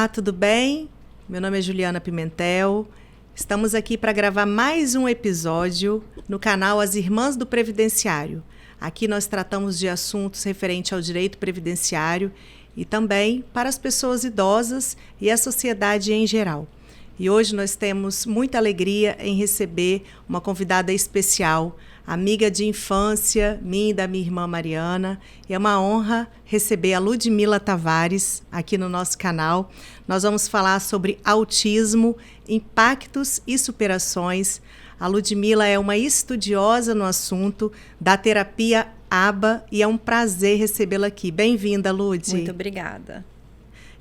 Olá, tudo bem? Meu nome é Juliana Pimentel. Estamos aqui para gravar mais um episódio no canal As Irmãs do Previdenciário. Aqui nós tratamos de assuntos referentes ao direito previdenciário e também para as pessoas idosas e a sociedade em geral. E hoje nós temos muita alegria em receber uma convidada especial, amiga de infância, minha e da minha irmã Mariana. E é uma honra receber a Ludmila Tavares aqui no nosso canal. Nós vamos falar sobre autismo, impactos e superações. A Ludmila é uma estudiosa no assunto da terapia ABA e é um prazer recebê-la aqui. Bem-vinda, Lud. Muito obrigada.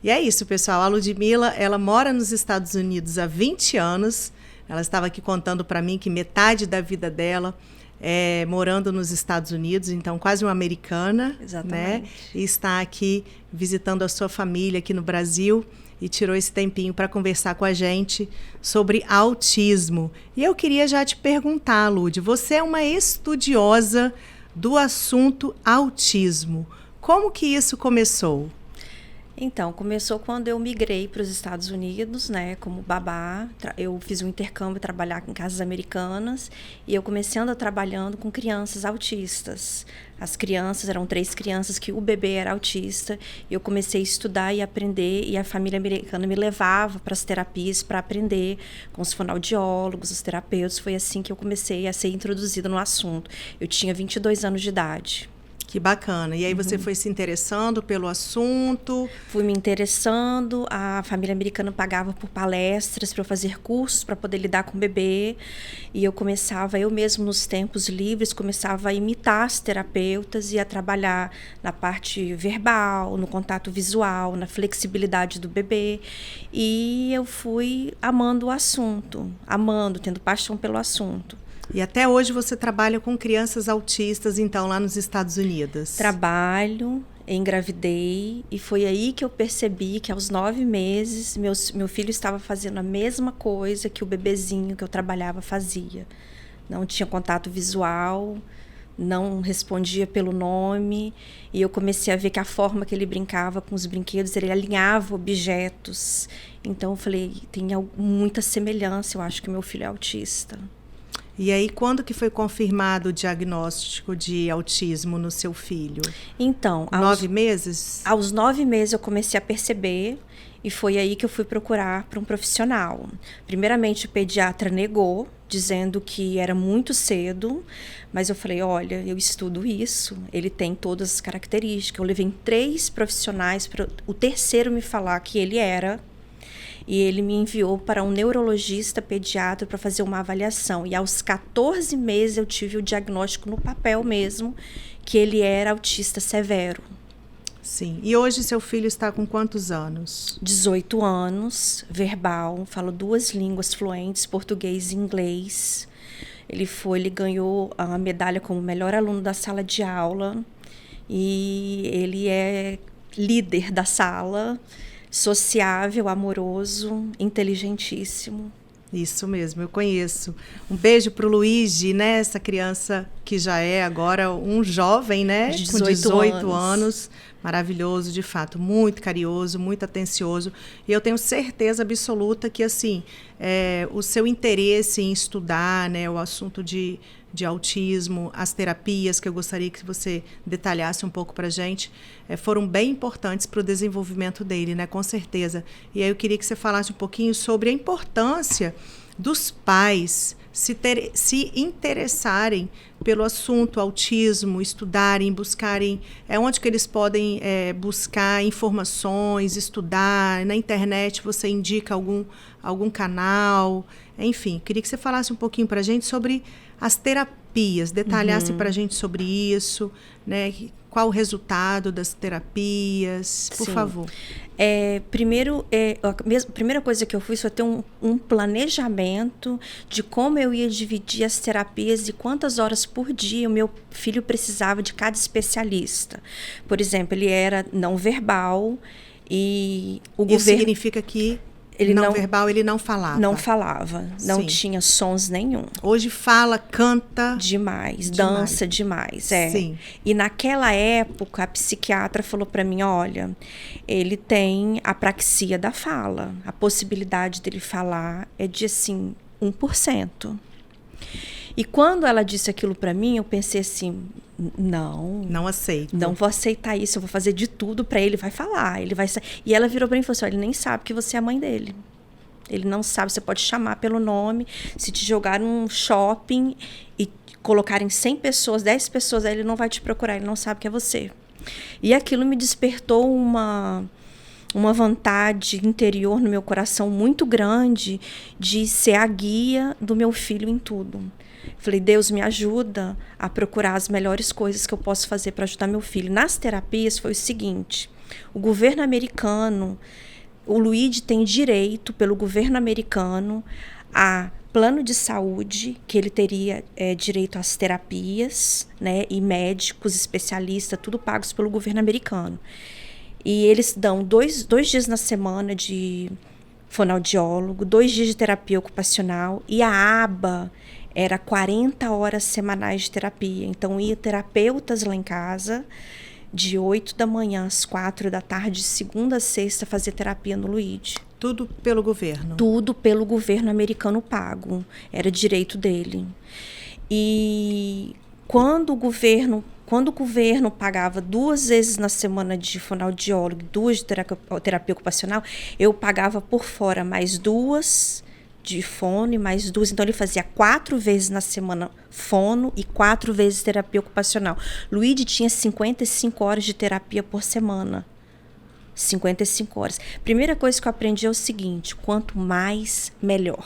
E é isso, pessoal. A Ludmila, ela mora nos Estados Unidos há 20 anos. Ela estava aqui contando para mim que metade da vida dela é morando nos Estados Unidos, então quase uma americana. Exatamente. Né? E está aqui visitando a sua família aqui no Brasil e tirou esse tempinho para conversar com a gente sobre autismo. E eu queria já te perguntar, Lud, você é uma estudiosa do assunto autismo. Como que isso começou? Então, começou quando eu migrei para os Estados Unidos, né, como babá. Eu fiz um intercâmbio, trabalhar em casas americanas, e eu comecei trabalhando com crianças autistas. As crianças, eram 3 crianças que o bebê era autista, e eu comecei a estudar e aprender, e a família americana me levava para as terapias para aprender com os fonoaudiólogos, os terapeutas. Foi assim que eu comecei a ser introduzida no assunto. Eu tinha 22 anos de idade. Que bacana. E aí você foi se interessando pelo assunto? Fui me interessando, a família americana pagava por palestras para eu fazer cursos para poder lidar com o bebê. E eu mesmo nos tempos livres, começava a imitar as terapeutas e a trabalhar na parte verbal, no contato visual, na flexibilidade do bebê. E eu fui amando o assunto, tendo paixão pelo assunto. E até hoje você trabalha com crianças autistas, então, lá nos Estados Unidos? Trabalho, engravidei, e foi aí que eu percebi que aos 9 meses meu filho estava fazendo a mesma coisa que o bebezinho que eu trabalhava fazia. Não tinha contato visual, não respondia pelo nome, e eu comecei a ver que a forma que ele brincava com os brinquedos, ele alinhava objetos. Então eu falei, tem muita semelhança, eu acho que meu filho é autista. E aí, quando que foi confirmado o diagnóstico de autismo no seu filho? Então, 9 meses? Aos 9 meses eu comecei a perceber, e foi aí que eu fui procurar para um profissional. Primeiramente, o pediatra negou, dizendo que era muito cedo, mas eu falei, olha, eu estudo isso, ele tem todas as características. Eu levei em 3 profissionais para o terceiro me falar que ele era. E ele me enviou para um neurologista pediatra para fazer uma avaliação. E aos 14 meses eu tive o diagnóstico no papel mesmo, que ele era autista severo. Sim. E hoje seu filho está com quantos anos? 18 anos, verbal, fala 2 línguas fluentes, português e inglês. Ele ganhou a medalha como melhor aluno da sala de aula. E ele é líder da sala. Sociável, amoroso, inteligentíssimo. Isso mesmo, eu conheço. Um beijo para o Luigi, né? Essa criança que já é agora um jovem, né? Com 18 anos. Maravilhoso, de fato, muito carinhoso, muito atencioso. E eu tenho certeza absoluta que, assim, o seu interesse em estudar, né, o assunto de autismo, as terapias, que eu gostaria que você detalhasse um pouco para a gente, foram bem importantes para o desenvolvimento dele, né, com certeza. E aí eu queria que você falasse um pouquinho sobre a importância dos pais se interessarem pelo assunto autismo, estudarem, buscarem, onde que eles podem buscar informações, estudar. Na internet você indica algum canal, enfim, queria que você falasse um pouquinho para a gente sobre as terapias, detalhasse para a gente sobre isso, né? Qual o resultado das terapias, por favor. Primeiro, a primeira coisa que eu fiz foi ter um planejamento de como eu ia dividir as terapias e quantas horas por dia o meu filho precisava de cada especialista. Por exemplo, ele era não verbal e o governo... Isso significa que Ele não verbal, ele não falava? Não falava, não tinha sons nenhum. Hoje fala, canta... Demais, dança demais, Sim. E naquela época, a psiquiatra falou para mim, olha, ele tem apraxia da fala. A possibilidade dele falar é de, assim, 1%. E quando ela disse aquilo para mim, eu pensei assim, não aceito. Não vou aceitar isso, eu vou fazer de tudo para ele, vai falar, ele vai... E ela virou para mim e falou assim, olha, ele nem sabe que você é a mãe dele. Ele não sabe, você pode chamar pelo nome, se te jogar num shopping e colocarem 100 pessoas, 10 pessoas, aí ele não vai te procurar, ele não sabe que é você. E aquilo me despertou uma vontade interior no meu coração muito grande de ser a guia do meu filho em tudo. Falei, Deus, me ajuda a procurar as melhores coisas que eu posso fazer para ajudar meu filho. Nas terapias foi o seguinte, o governo americano, o Luigi tem direito pelo governo americano a plano de saúde, que ele teria direito às terapias, né, e médicos, especialistas, tudo pagos pelo governo americano. E eles dão dois dias na semana de fonoaudiólogo, 2 dias de terapia ocupacional, e a aba era 40 horas semanais de terapia. Então, ia terapeutas lá em casa, de 8 da manhã às 4 da tarde, de segunda a sexta, fazer terapia no Luigi. Tudo pelo governo? Tudo pelo governo americano pago. Era direito dele. E quando o governo pagava 2 vezes na semana de fonoaudiólogo, 2 de terapia ocupacional, eu pagava por fora mais 2 de fono e mais 2. Então, ele fazia 4 vezes na semana fono e 4 vezes terapia ocupacional. Luigi tinha 55 horas de terapia por semana. 55 horas. Primeira coisa que eu aprendi é o seguinte, quanto mais, melhor.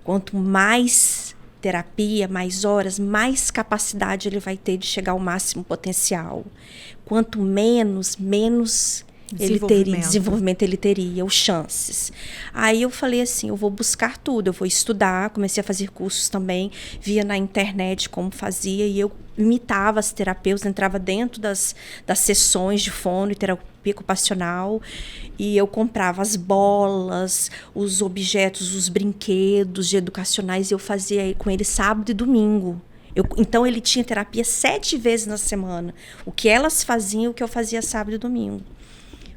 Quanto mais terapia, mais horas, mais capacidade ele vai ter de chegar ao máximo potencial. Quanto menos desenvolvimento ele teria, os chances. Aí eu falei assim, eu vou buscar tudo, eu vou estudar, comecei a fazer cursos também, via na internet como fazia, e eu imitava as terapeutas, entrava dentro das sessões de fono e terapia ocupacional, e eu comprava as bolas, os objetos, os brinquedos educacionais, e eu fazia com ele sábado e domingo. Então, ele tinha terapia 7 vezes na semana. O que elas faziam, o que eu fazia sábado e domingo.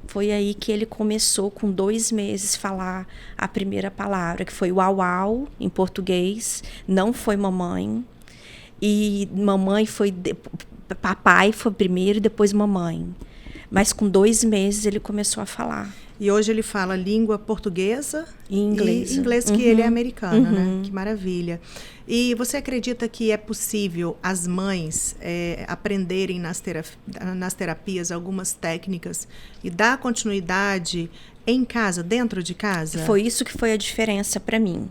Foi aí que ele começou, com 2 meses, falar a primeira palavra, que foi uau, em português. Não foi mamãe. E mamãe foi... Papai foi primeiro e depois mamãe. Mas com 2 meses ele começou a falar. E hoje ele fala língua portuguesa e inglês. E inglês, que ele é americano, né? Que maravilha. E você acredita que é possível as mães aprenderem nas terapias algumas técnicas e dar continuidade em casa, dentro de casa? Foi isso que foi a diferença para mim.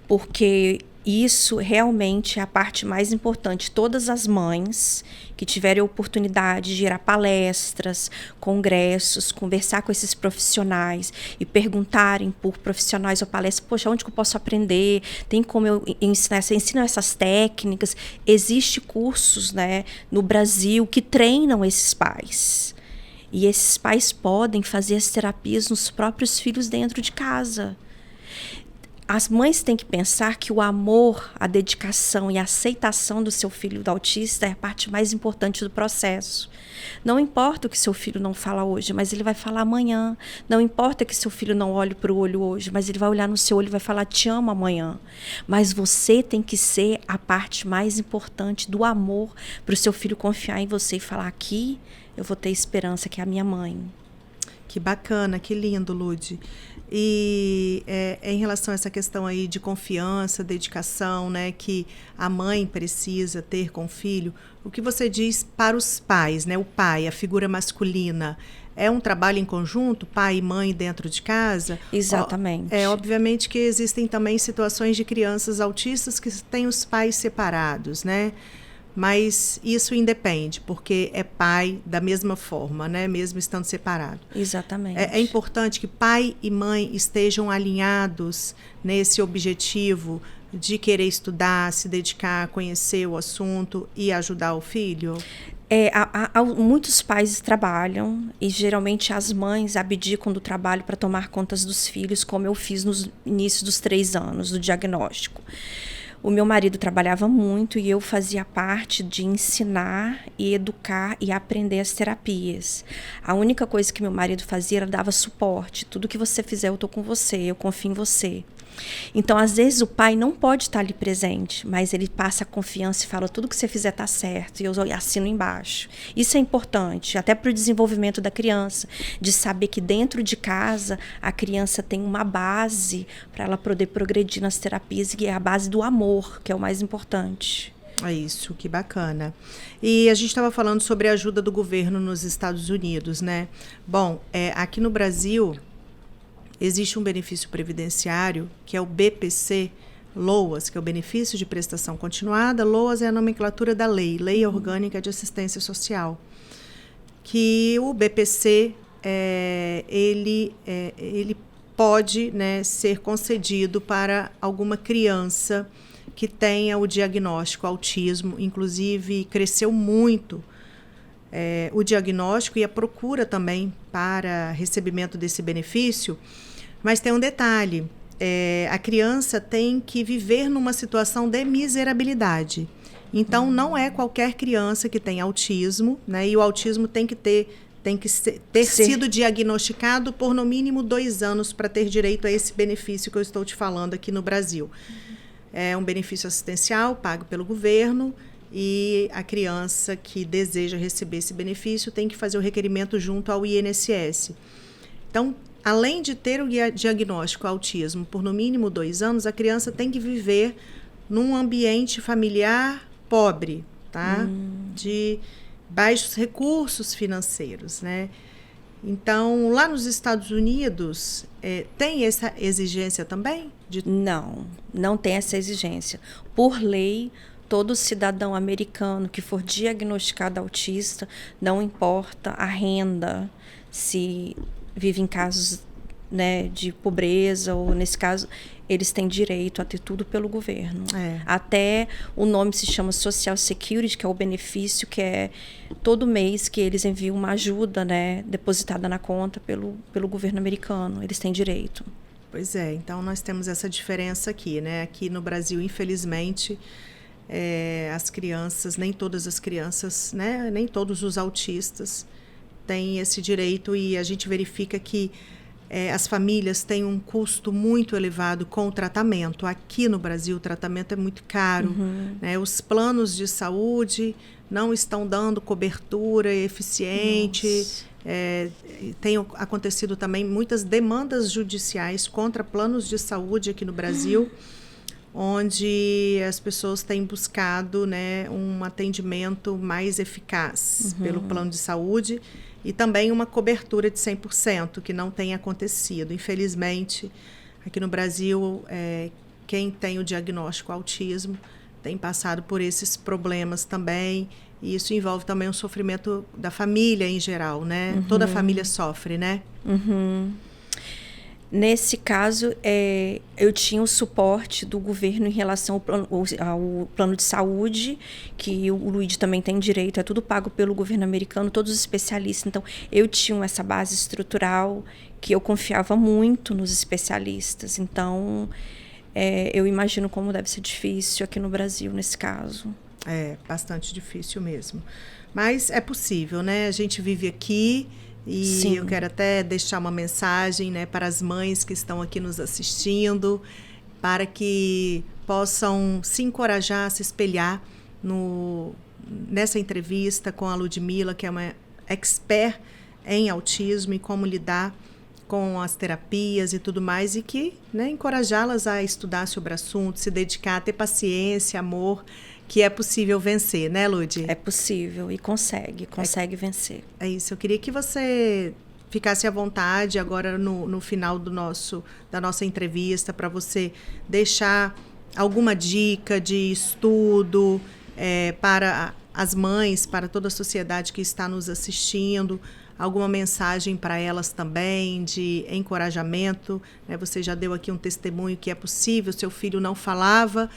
Porque isso realmente é a parte mais importante. Todas as mães que tiverem a oportunidade de ir a palestras, congressos, conversar com esses profissionais e perguntarem por profissionais ou palestras, poxa, onde que eu posso aprender? Tem como eu ensinar essas técnicas? Existem cursos, né, no Brasil que treinam esses pais. E esses pais podem fazer as terapias nos próprios filhos dentro de casa. As mães têm que pensar que o amor, a dedicação e a aceitação do seu filho autista é a parte mais importante do processo. Não importa o que seu filho não fala hoje, mas ele vai falar amanhã. Não importa que seu filho não olhe para o olho hoje, mas ele vai olhar no seu olho e vai falar, te amo amanhã. Mas você tem que ser a parte mais importante do amor para o seu filho confiar em você e falar, aqui eu vou ter esperança, que é a minha mãe. Que bacana, que lindo, Lud. E em relação a essa questão aí de confiança, dedicação, né, que a mãe precisa ter com o filho, o que você diz para os pais, né, o pai, a figura masculina, é um trabalho em conjunto, pai e mãe dentro de casa? Exatamente. Obviamente que existem também situações de crianças autistas que têm os pais separados, né? Mas isso independe, porque é pai da mesma forma, né? Mesmo estando separado. Exatamente. É importante que pai e mãe estejam alinhados nesse objetivo de querer estudar, se dedicar, conhecer o assunto e ajudar o filho? Muitos pais trabalham e geralmente as mães abdicam do trabalho para tomar conta dos filhos, como eu fiz nos inícios dos 3 anos do diagnóstico. O meu marido trabalhava muito e eu fazia parte de ensinar e educar e aprender as terapias. A única coisa que meu marido fazia era dava suporte. Tudo que você fizer, eu estou com você, eu confio em você. Então, às vezes, o pai não pode estar ali presente, mas ele passa a confiança e fala, tudo que você fizer está certo, e eu assino embaixo. Isso é importante, até para o desenvolvimento da criança, de saber que dentro de casa a criança tem uma base para ela poder progredir nas terapias, que é a base do amor, que é o mais importante. É isso, que bacana. E a gente estava falando sobre a ajuda do governo nos Estados Unidos, né? Bom, aqui no Brasil existe um benefício previdenciário, que é o BPC, LOAS, que é o Benefício de Prestação Continuada. LOAS é a nomenclatura da Lei Orgânica de Assistência Social. Que o BPC, ele pode, né, ser concedido para alguma criança que tenha o diagnóstico autismo. Inclusive, cresceu muito o diagnóstico e a procura também para recebimento desse benefício. Mas tem um detalhe, a criança tem que viver numa situação de miserabilidade. Então, não é qualquer criança que tem autismo, né? E o autismo tem que ter sido diagnosticado por no mínimo 2 anos para ter direito a esse benefício que eu estou te falando aqui no Brasil. É um benefício assistencial pago pelo governo e a criança que deseja receber esse benefício tem que fazer o requerimento junto ao INSS. Então, além de ter o diagnóstico autismo por no mínimo 2 anos, a criança tem que viver num ambiente familiar pobre, tá? De baixos recursos financeiros, né? Então, lá nos Estados Unidos, tem essa exigência também? Não tem essa exigência. Por lei, todo cidadão americano que for diagnosticado autista, não importa a renda, se vive em casos, né, de pobreza, ou nesse caso, eles têm direito a ter tudo pelo governo. Até o nome se chama Social Security, que é o benefício que é todo mês que eles enviam uma ajuda, né, depositada na conta pelo governo americano. Eles têm direito. Pois é, então nós temos essa diferença aqui, né? Aqui no Brasil, infelizmente, as crianças, nem todas as crianças, né, nem todos os autistas têm esse direito, e a gente verifica que as famílias têm um custo muito elevado com o tratamento. Aqui no Brasil, o tratamento é muito caro. Né? Os planos de saúde não estão dando cobertura eficiente. Tem acontecido também muitas demandas judiciais contra planos de saúde aqui no Brasil, onde as pessoas têm buscado, né, um atendimento mais eficaz pelo plano de saúde e também uma cobertura de 100%, que não tem acontecido. Infelizmente, aqui no Brasil, quem tem o diagnóstico autismo tem passado por esses problemas também, e isso envolve também o sofrimento da família em geral, né? Toda a família sofre, né? Nesse caso, eu tinha o suporte do governo em relação ao plano de saúde, que o Luigi também tem direito, é tudo pago pelo governo americano, todos os especialistas. Então, eu tinha essa base estrutural que eu confiava muito nos especialistas. Então, eu imagino como deve ser difícil aqui no Brasil, nesse caso. É bastante difícil mesmo. Mas é possível, né? A gente vive aqui. E Sim. Eu quero até deixar uma mensagem, né, para as mães que estão aqui nos assistindo, para que possam se encorajar, se espelhar nessa entrevista com a Ludmila, que é uma expert em autismo e como lidar com as terapias e tudo mais, e que, né, encorajá-las a estudar sobre o assunto, se dedicar, ter paciência, amor, que é possível vencer, né, Lud? É possível e consegue vencer. É isso, eu queria que você ficasse à vontade agora no final da nossa entrevista, para você deixar alguma dica de estudo para as mães, para toda a sociedade que está nos assistindo, alguma mensagem para elas também de encorajamento, né? Você já deu aqui um testemunho que é possível, seu filho não falava,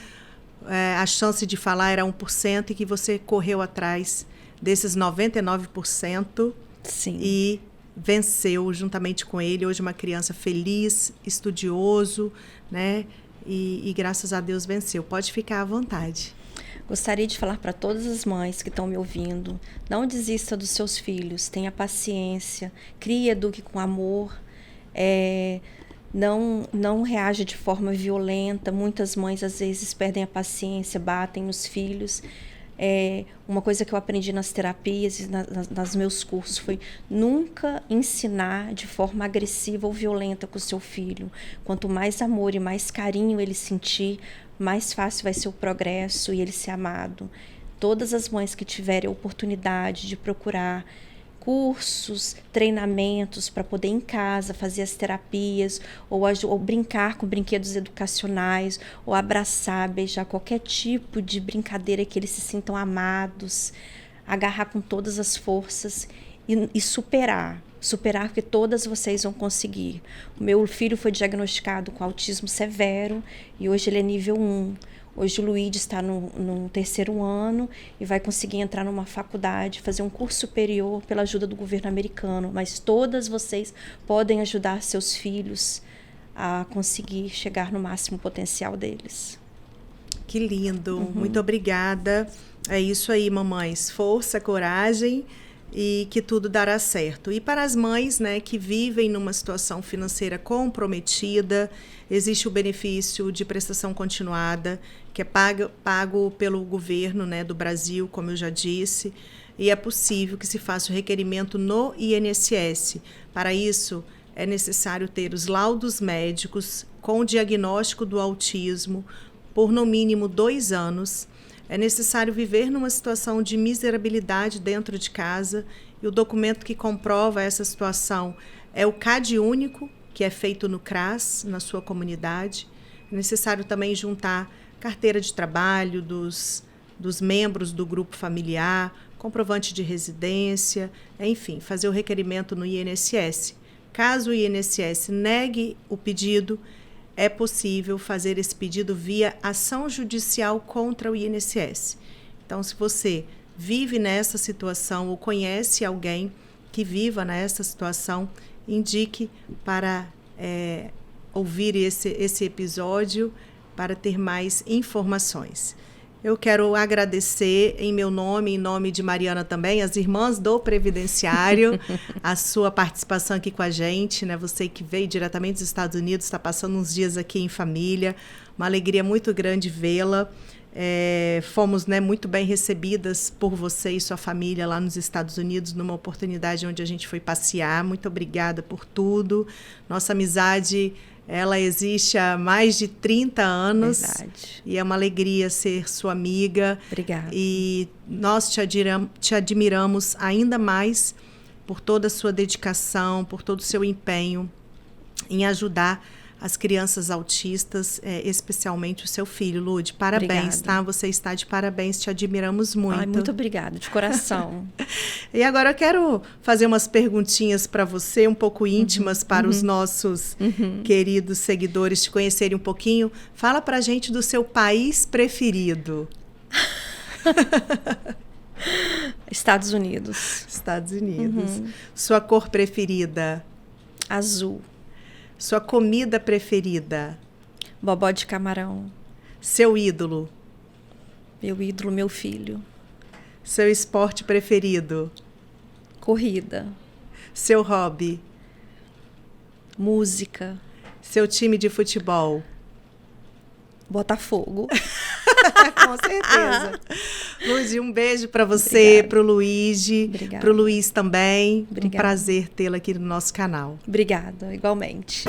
a chance de falar era 1%, e que você correu atrás desses 99%. Sim. E venceu juntamente com ele. Hoje uma criança feliz, estudioso, né? E graças a Deus venceu. Pode ficar à vontade. Gostaria de falar para todas as mães que estão me ouvindo, não desista dos seus filhos, tenha paciência, crie e eduque com amor, não reaja de forma violenta. Muitas mães às vezes perdem a paciência, batem nos filhos. Uma coisa que eu aprendi nas terapias e nos meus cursos foi nunca ensinar de forma agressiva ou violenta com o seu filho. Quanto mais amor e mais carinho ele sentir, mais fácil vai ser o progresso e ele ser amado. Todas as mães que tiverem a oportunidade de procurar cursos, treinamentos para poder em casa fazer as terapias ou brincar com brinquedos educacionais ou abraçar, beijar, qualquer tipo de brincadeira que eles se sintam amados, agarrar com todas as forças e superar porque todas vocês vão conseguir. O meu filho foi diagnosticado com autismo severo e hoje ele é nível 1. Hoje o Luiz está no 3º ano e vai conseguir entrar numa faculdade, fazer um curso superior pela ajuda do governo americano. Mas todas vocês podem ajudar seus filhos a conseguir chegar no máximo potencial deles. Que lindo! Muito obrigada. É isso aí, mamães. Força, coragem e que tudo dará certo. E para as mães, né, que vivem numa situação financeira comprometida, existe o benefício de prestação continuada, que é pago pelo governo, né, do Brasil, como eu já disse, e é possível que se faça o requerimento no INSS. Para isso, é necessário ter os laudos médicos com o diagnóstico do autismo por no mínimo 2 anos. É necessário viver numa situação de miserabilidade dentro de casa e o documento que comprova essa situação é o CAD único, que é feito no CRAS, na sua comunidade. É necessário também juntar carteira de trabalho dos membros do grupo familiar, comprovante de residência, enfim, fazer o requerimento no INSS. Caso o INSS negue o pedido, é possível fazer esse pedido via ação judicial contra o INSS. Então, se você vive nessa situação ou conhece alguém que viva nessa situação, indique para ouvir esse episódio para ter mais informações. Eu quero agradecer em meu nome, em nome de Mariana também, as irmãs do Previdenciário, a sua participação aqui com a gente, né? Você que veio diretamente dos Estados Unidos, está passando uns dias aqui em família, uma alegria muito grande vê-la. Fomos, né, muito bem recebidas por você e sua família lá nos Estados Unidos, numa oportunidade onde a gente foi passear. Muito obrigada por tudo. Nossa amizade, ela existe há mais de 30 anos. Verdade. E é uma alegria ser sua amiga. Obrigada. E nós te admiramos ainda mais por toda a sua dedicação, por todo o seu empenho em ajudar as crianças autistas, especialmente o seu filho, Lude. Parabéns, tá? Você está de parabéns, te admiramos muito. Ai, muito obrigada, de coração. E agora eu quero fazer umas perguntinhas para você, um pouco íntimas, para os nossos queridos seguidores te conhecerem um pouquinho. Fala pra gente do seu país preferido. Estados Unidos. Estados Unidos. Sua cor preferida? Azul. Sua comida preferida? Bobó de camarão. Seu ídolo? Meu ídolo, meu filho. Seu esporte preferido? Corrida. Seu hobby? Música. Seu time de futebol? Botafogo. Com certeza. Luiz, um beijo para você, para o Luiz, para o Luiz também. Obrigada. Um prazer tê-la aqui no nosso canal. Obrigada, igualmente.